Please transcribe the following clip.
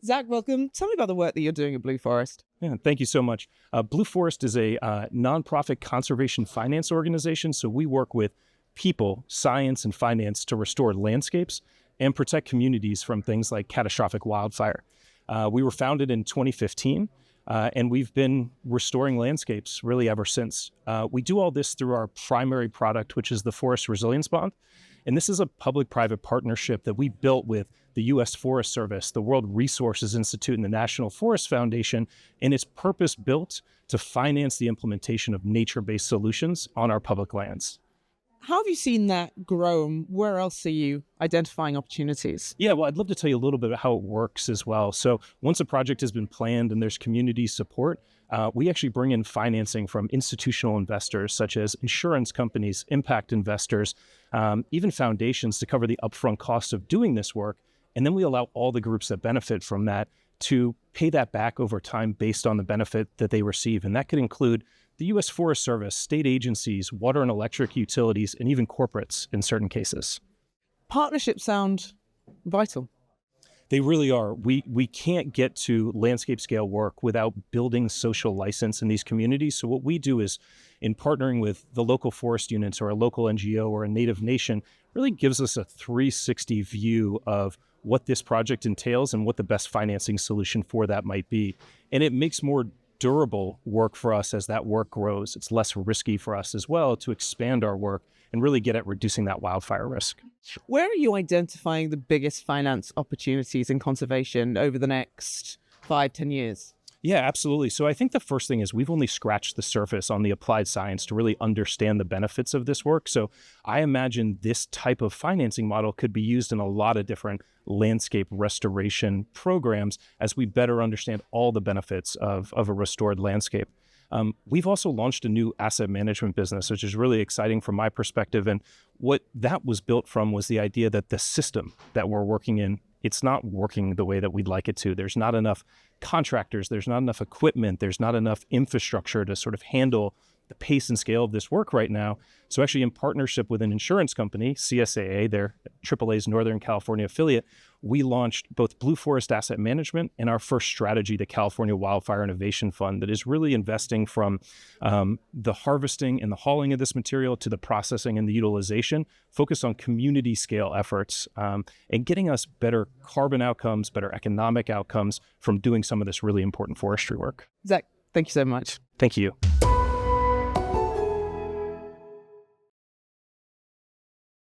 Zach, welcome. Tell me about the work that you're doing at Blue Forest. Yeah, thank you so much. Blue Forest is a nonprofit conservation finance organization. So we work with people, science, and finance to restore landscapes and protect communities from things like catastrophic wildfire. We were founded in 2015, and we've been restoring landscapes really ever since. We do all this through our primary product, which is the Forest Resilience Bond. And this is a public-private partnership that we built with the U.S. Forest Service, the World Resources Institute, and the National Forest Foundation, and it's purpose-built to finance the implementation of nature-based solutions on our public lands. How have you seen that grow, and where else are you identifying opportunities? Yeah, well, I'd love to tell you a little bit about how it works as well. So once a project has been planned and there's community support, we actually bring in financing from institutional investors such as insurance companies, impact investors, even foundations to cover the upfront costs of doing this work. And then we allow all the groups that benefit from that to pay that back over time based on the benefit that they receive. And that could include the U.S. Forest Service, state agencies, water and electric utilities, and even corporates in certain cases. Partnerships sound vital. They really are. We can't get to landscape scale work without building social license in these communities. So what we do is, in partnering with the local forest units or a local NGO or a native nation, really gives us a 360 view of what this project entails and what the best financing solution for that might be. And it makes more durable work for us as that work grows. It's less risky for us as well to expand our work and really get at reducing that wildfire risk. Where are you identifying the biggest finance opportunities in conservation over the next 5-10 years? Yeah, absolutely. So I think the first thing is we've only scratched the surface on the applied science to really understand the benefits of this work. So I imagine this type of financing model could be used in a lot of different landscape restoration programs as we better understand all the benefits of a restored landscape. We've also launched a new asset management business, which is really exciting from my perspective. And what that was built from was the idea that the system that we're working in, it's not working the way that we'd like it to. There's not enough contractors, there's not enough equipment, there's not enough infrastructure to sort of handle the pace and scale of this work right now. So actually in partnership with an insurance company, CSAA, their AAA's Northern California affiliate, we launched both Blue Forest Asset Management and our first strategy, the California Wildfire Innovation Fund, that is really investing from the harvesting and the hauling of this material to the processing and the utilization, focused on community scale efforts and getting us better carbon outcomes, better economic outcomes from doing some of this really important forestry work. Zach, thank you so much. Thank you.